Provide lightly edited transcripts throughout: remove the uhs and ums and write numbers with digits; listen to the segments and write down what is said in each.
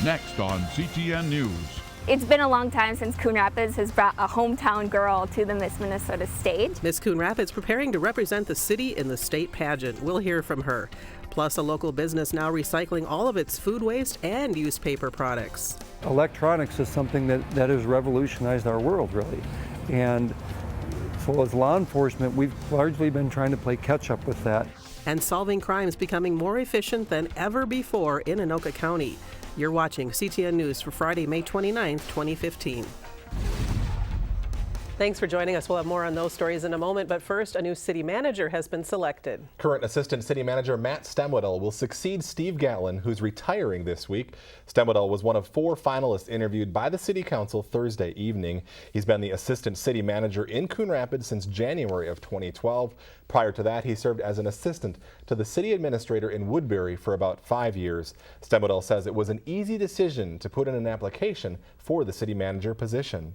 next on CTN News. It's been a long time since Coon Rapids has brought a hometown girl to the Miss Minnesota stage. Miss Coon Rapids preparing to represent the city in the state pageant. We'll hear from her. Plus, a local business now recycling all of its food waste and used paper products. Electronics is something that has revolutionized our world, really. And so as law enforcement, we've largely been trying to play catch up with that. And solving crimes becoming more efficient than ever before in Anoka County. You're watching CTN News for Friday, May 29th, 2015. Thanks for joining us. We'll have more on those stories in a moment, but first, a new city manager has been selected. Current Assistant City Manager Matt Stemwedel will succeed Steve Gatlin, who's retiring this week. Stemwedel was one of 4 finalists interviewed by the City Council Thursday evening. He's been the Assistant City Manager in Coon Rapids since January of 2012. Prior to that, he served as an assistant to the city administrator in Woodbury for about 5 years. Stemwedel says it was an easy decision to put in an application for the city manager position.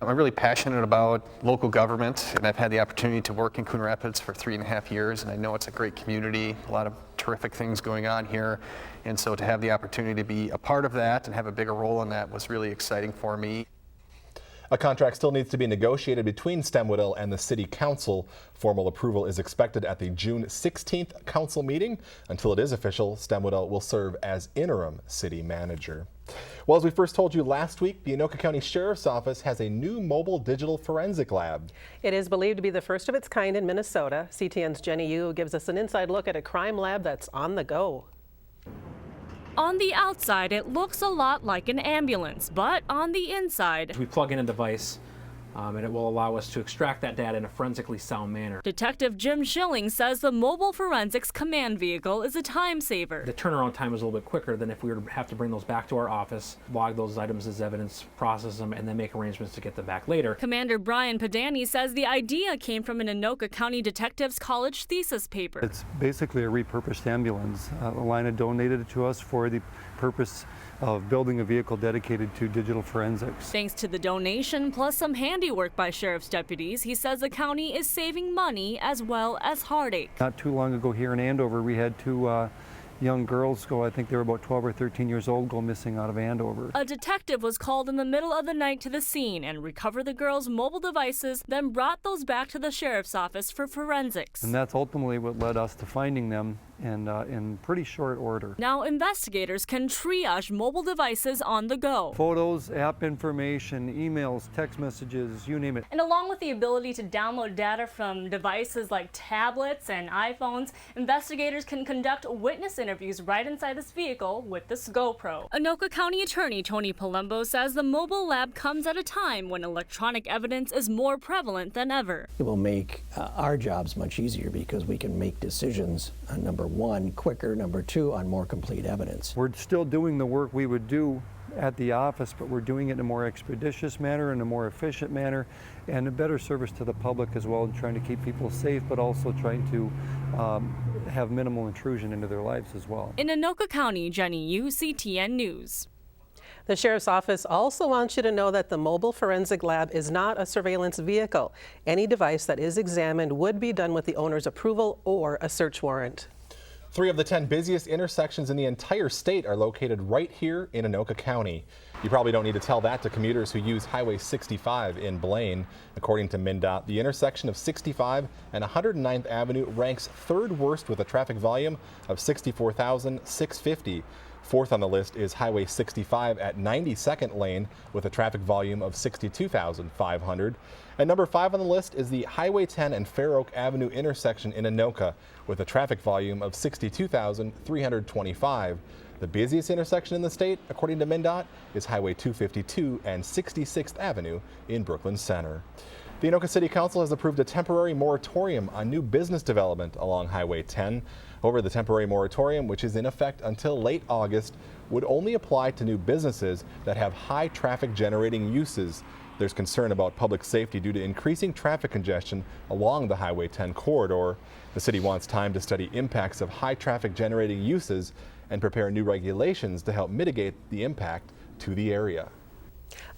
I'm really passionate about local government, and I've had the opportunity to work in Coon Rapids for 3.5 years, and I know it's a great community, a lot of terrific things going on here, and so to have the opportunity to be a part of that and have a bigger role in that was really exciting for me. A contract still needs to be negotiated between Stemwedel and the City Council. Formal approval is expected at the June 16th council meeting. Until it is official, Stemwedel will serve as interim city manager. Well, as we first told you last week, the Anoka County Sheriff's Office has a new mobile digital forensic lab. It is believed to be the first of its kind in Minnesota. CTN's Jenny Yu gives us an inside look at a crime lab that's on the go. On the outside, it looks a lot like an ambulance, but on the inside, we plug in a device and it will allow us to extract that data in a forensically sound manner. Detective Jim Schilling says the mobile forensics command vehicle is a time saver. The turnaround time is a little bit quicker than if we were to have to bring those back to our office, log those items as evidence, process them, and then make arrangements to get them back later. Commander Brian Padani says the idea came from an Anoka County Detectives College thesis paper. It's basically a repurposed ambulance. Alina donated it to us for the purpose of building a vehicle dedicated to digital forensics. Thanks to the donation, plus some handiwork by sheriff's deputies, he says the county is saving money as well as heartache. Not too long ago here in Andover, we had 2 young girls go, I think they were about 12 or 13 years old, go missing out of Andover. A detective was called in the middle of the night to the scene and recovered the girls' mobile devices, then brought those back to the sheriff's office for forensics. And that's ultimately what led us to finding them in pretty short order. Now investigators can triage mobile devices on the go. Photos, app information, emails, text messages, you name it. And along with the ability to download data from devices like tablets and iPhones, investigators can conduct witness interviews right inside this vehicle with this GoPro. Anoka County Attorney Tony Palumbo says the mobile lab comes at a time when electronic evidence is more prevalent than ever. It will make our jobs much easier because we can make decisions on number 1, quicker, number 2, on more complete evidence. We're still doing the work we would do at the office, but we're doing it in a more expeditious manner, in a more efficient manner, and a better service to the public as well, and trying to keep people safe, but also trying to have minimal intrusion into their lives as well. In Anoka County, Jenny Yu, CTN News. The Sheriff's Office also wants you to know that the mobile forensic lab is not a surveillance vehicle. Any device that is examined would be done with the owner's approval or a search warrant. 3 of the 10 busiest intersections in the entire state are located right here in Anoka County. You probably don't need to tell that to commuters who use Highway 65 in Blaine. According to MnDOT, the intersection of 65 and 109th Avenue ranks 3rd worst with a traffic volume of 64,650. 4th on the list is Highway 65 at 92nd Lane with a traffic volume of 62,500. And number 5 on the list is the Highway 10 and Fair Oak Avenue intersection in Anoka with a traffic volume of 62,325. The busiest intersection in the state, according to MnDOT, is Highway 252 and 66th Avenue in Brooklyn Center. The Anoka City Council has approved a temporary moratorium on new business development along Highway 10. However, the temporary moratorium, which is in effect until late August, would only apply to new businesses that have high traffic generating uses. There's concern about public safety due to increasing traffic congestion along the Highway 10 corridor. The city wants time to study impacts of high traffic generating uses and prepare new regulations to help mitigate the impact to the area.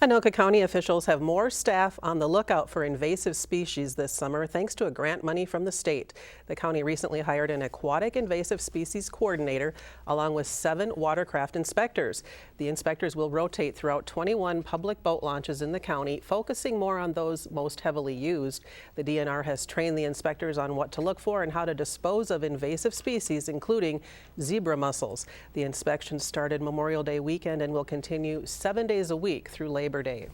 Anoka County officials have more staff on the lookout for invasive species this summer thanks to a grant money from the state. The county recently hired an aquatic invasive species coordinator along with 7 watercraft inspectors. The inspectors will rotate throughout 21 public boat launches in the county, focusing more on those most heavily used. The DNR has trained the inspectors on what to look for and how to dispose of invasive species, including zebra mussels. The inspections started Memorial Day weekend and will continue 7 days a week through Labor Day.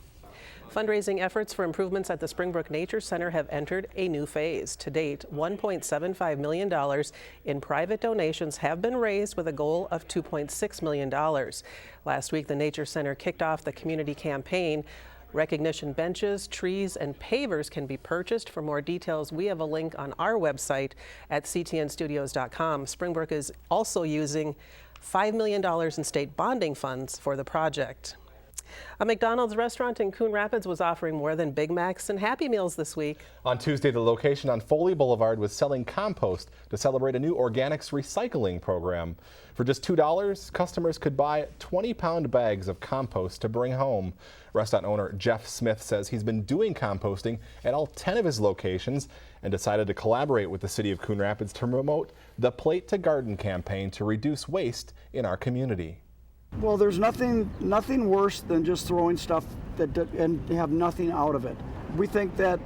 Fundraising efforts for improvements at the Springbrook Nature Center have entered a new phase. To date, $1.75 million in private donations have been raised with a goal of $2.6 million. Last week, the Nature Center kicked off the community campaign. Recognition benches, trees, and pavers can be purchased. For more details, we have a link on our website at ctnstudios.com. Springbrook is also using $5 million in state bonding funds for the project. A McDonald's restaurant in Coon Rapids was offering more than Big Macs and Happy Meals this week. On Tuesday, the location on Foley Boulevard was selling compost to celebrate a new organics recycling program. For just $2, customers could buy 20-pound bags of compost to bring home. Restaurant owner Jeff Smith says he's been doing composting at all 10 of his locations and decided to collaborate with the city of Coon Rapids to promote the Plate to Garden campaign to reduce waste in our community. Well, there's nothing worse than just throwing stuff and have nothing out of it. We think that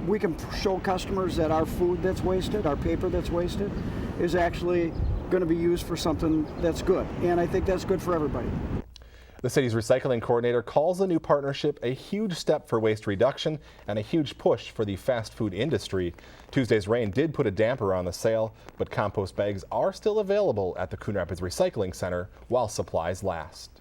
we can show customers that our food that's wasted, our paper that's wasted, is actually going to be used for something that's good. And I think that's good for everybody. The city's recycling coordinator calls the new partnership a huge step for waste reduction and a huge push for the fast food industry. Tuesday's rain did put a damper on the sale, but compost bags are still available at the Coon Rapids Recycling Center while supplies last.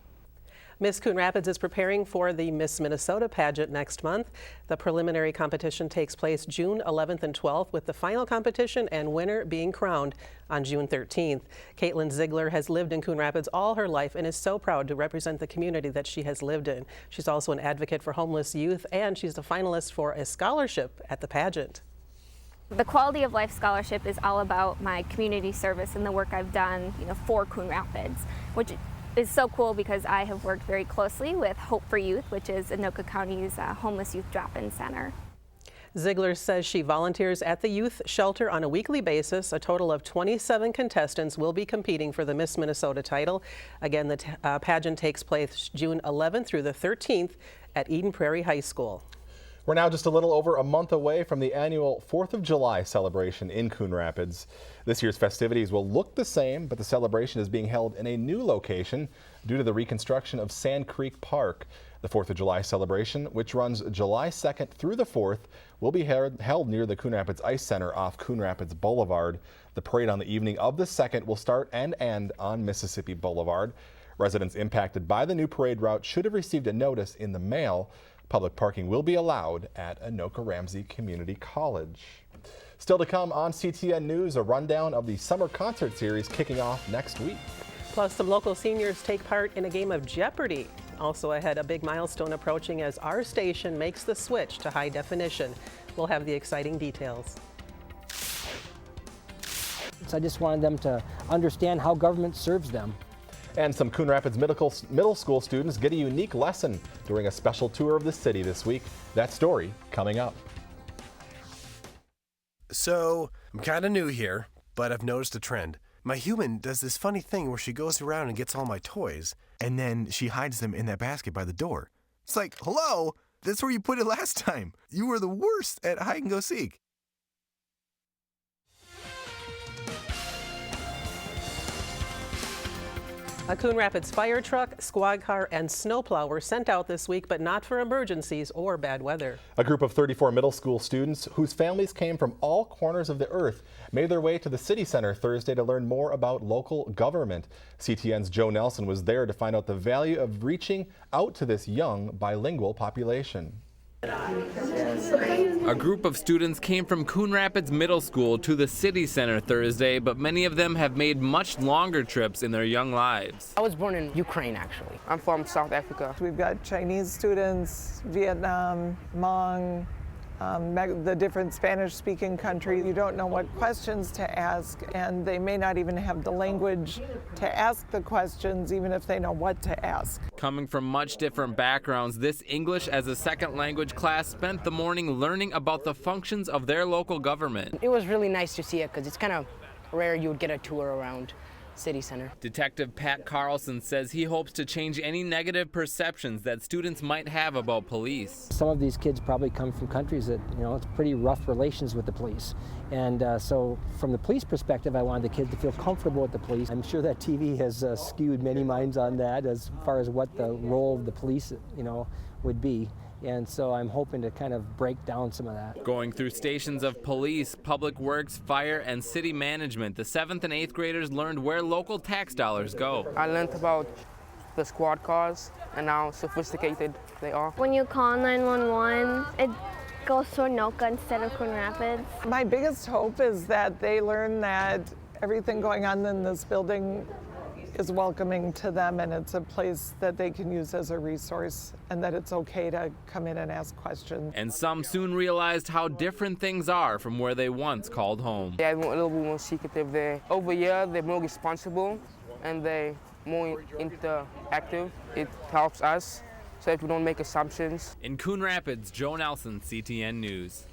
Miss Coon Rapids is preparing for the Miss Minnesota pageant next month. The preliminary competition takes place June 11th and 12th, with the final competition and winner being crowned on June 13th. Caitlin Ziegler has lived in Coon Rapids all her life and is so proud to represent the community that she has lived in. She's also an advocate for homeless youth, and she's a finalist for a scholarship at the pageant. The Quality of Life Scholarship is all about my community service and the work I've done, for Coon Rapids, which is so cool because I have worked very closely with Hope for Youth, which is Anoka County's homeless youth drop-in center. Ziegler says she volunteers at the youth shelter on a weekly basis. A total of 27 contestants will be competing for the Miss Minnesota title. Again, the pageant takes place June 11th through the 13th at Eden Prairie High School. We're now just a little over a month away from the annual 4th of July celebration in Coon Rapids. This year's festivities will look the same, but the celebration is being held in a new location due to the reconstruction of Sand Creek Park. The 4th of July celebration, which runs July 2nd through the 4th, will be held near the Coon Rapids Ice Center off Coon Rapids Boulevard. The parade on the evening of the 2nd will start and end on Mississippi Boulevard. Residents impacted by the new parade route should have received a notice in the mail. Public parking will be allowed at Anoka Ramsey Community College. Still to come on CTN News, a rundown of the summer concert series kicking off next week. Plus, some local seniors take part in a game of Jeopardy! Also ahead, a big milestone approaching as our station makes the switch to high definition. We'll have the exciting details. So I just wanted them to understand how government serves them. And some Coon Rapids middle school students get a unique lesson during a special tour of the city this week. That story coming up. So, I'm kind of new here, but I've noticed a trend. My human does this funny thing where she goes around and gets all my toys, and then she hides them in that basket by the door. It's like, hello, that's where you put it last time. You were the worst at hide and go seek. A Coon Rapids fire truck, squad car, and snowplow were sent out this week, but not for emergencies or bad weather. A group of 34 middle school students whose families came from all corners of the earth made their way to the city center Thursday to learn more about local government. CTN's Joe Nelson was there to find out the value of reaching out to this young bilingual population. A group of students came from Coon Rapids Middle School to the city center Thursday, but many of them have made much longer trips in their young lives. I was born in Ukraine, actually. I'm from South Africa. We've got Chinese students, Vietnam, Hmong, the different Spanish-speaking countries. You don't know what questions to ask, and they may not even have the language to ask the questions, even if they know what to ask. Coming from much different backgrounds, this English as a second language class spent the morning learning about the functions of their local government. It was really nice to see it because it's kind of rare you would get a tour around City Center. Detective Pat Carlson says he hopes to change any negative perceptions that students might have about police. Some of these kids probably come from countries that, it's pretty rough relations with the police. And so from the police perspective, I wanted the kids to feel comfortable with the police. I'm sure that TV has skewed many minds on that as far as what the role of the police, would be. And so I'm hoping to kind of break down some of that. Going through stations of police, public works, fire, and city management, the 7th and 8th graders learned where local tax dollars go. I learned about the squad cars and how sophisticated they are. When you call 911, it goes to Anoka instead of Coon Rapids. My biggest hope is that they learn that everything going on in this building is welcoming to them, and it's a place that they can use as a resource, and that it's okay to come in and ask questions. And some soon realized how different things are from where they once called home. They're a little bit more secretive there. Over here, they're more responsible and they're more interactive. It helps us so that we don't make assumptions. In Coon Rapids, Joe Nelson, CTN News.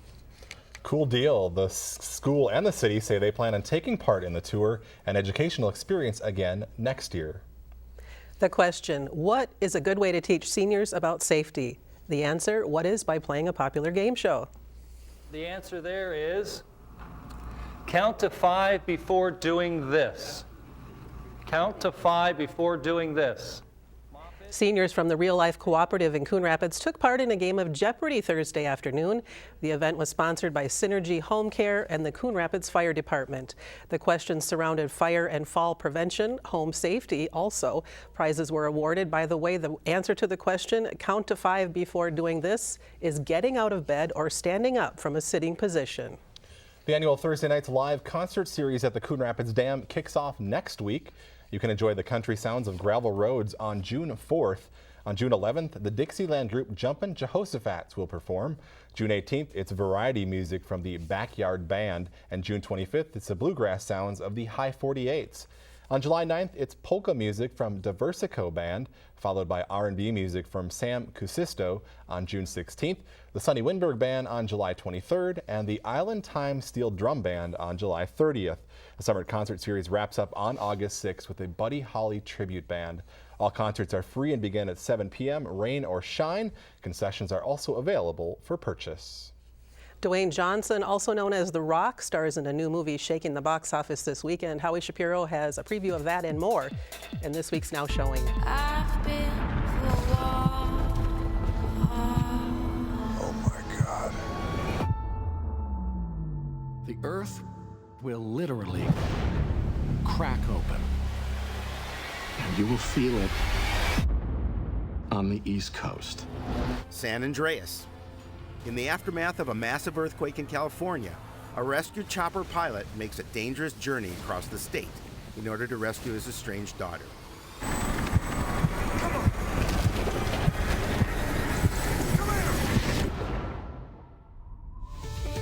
Cool deal. The school and the city say they plan on taking part in the tour and educational experience again next year. The question, what is a good way to teach seniors about safety? The answer, what is by playing a popular game show? The answer there is count to 5 before doing this. Count to 5 before doing this. Seniors from the Real Life Cooperative in Coon Rapids took part in a game of Jeopardy Thursday afternoon. The event was sponsored by Synergy Home Care and the Coon Rapids Fire Department. The questions surrounded fire and fall prevention, home safety also. Prizes were awarded by the way the answer to the question, count to 5 before doing this, is getting out of bed or standing up from a sitting position. The annual Thursday Nights Live concert series at the Coon Rapids Dam kicks off next week. You can enjoy the country sounds of gravel roads on June 4th. On June 11th, the Dixieland group Jumpin' Jehoshaphat's will perform. June 18th, it's variety music from the Backyard Band. And June 25th, it's the bluegrass sounds of the High 48s. On July 9th, it's polka music from Diversico Band, followed by R&B music from Sam Cusisto on June 16th, the Sonny Winberg Band on July 23rd, and the Island Time Steel Drum Band on July 30th. The summer concert series wraps up on August 6th with a Buddy Holly tribute band. All concerts are free and begin at 7 p.m., rain or shine. Concessions are also available for purchase. Dwayne Johnson, also known as The Rock, stars in a new movie shaking the box office this weekend. Howie Shapiro has a preview of that and more in this week's Now Showing. Oh my God. The earth will literally crack open, and you will feel it on the East Coast. San Andreas. In the aftermath of a massive earthquake in California, a rescued chopper pilot makes a dangerous journey across the state in order to rescue his estranged daughter.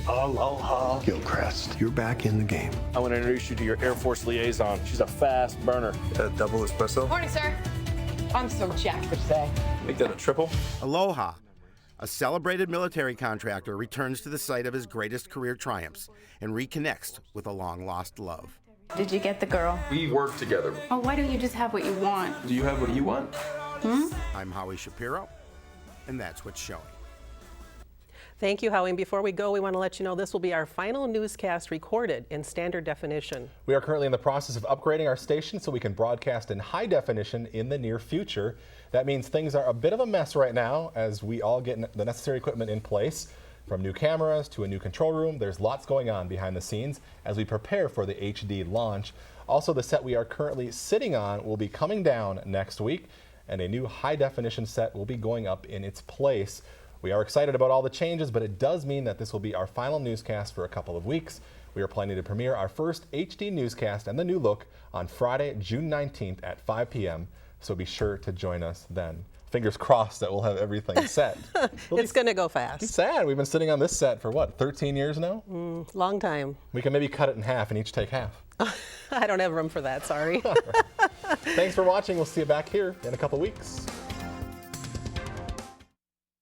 Aloha. Gilchrist, you're back in the game. I want to introduce you to your Air Force liaison. She's a fast burner. Double espresso? Morning, sir. I'm so jacked for today. Make that a triple. Aloha. A celebrated military contractor returns to the site of his greatest career triumphs and reconnects with a long-lost love. Did you get the girl? We work together. Oh, why don't you just have what you want? Do you have what you want? I'm Howie Shapiro, and that's what's showing. Thank you, Howie. And before we go, we want to let you know this will be our final newscast recorded in standard definition. We are currently in the process of upgrading our station so we can broadcast in high definition in the near future. That means things are a bit of a mess right now as we all get the necessary equipment in place. From new cameras to a new control room, there's lots going on behind the scenes as we prepare for the HD launch. Also, the set we are currently sitting on will be coming down next week, and a new high definition set will be going up in its place. We are excited about all the changes, but it does mean that this will be our final newscast for a couple of weeks. We are planning to premiere our first HD newscast and the new look on Friday, June 19th at 5 p.m., so be sure to join us then. Fingers crossed that we'll have everything set. It's going to go fast. It's sad. We've been sitting on this set for what, 13 years now? Long time. We can maybe cut it in half and each take half. I don't have room for that, sorry. Thanks for watching. We'll see you back here in a couple weeks.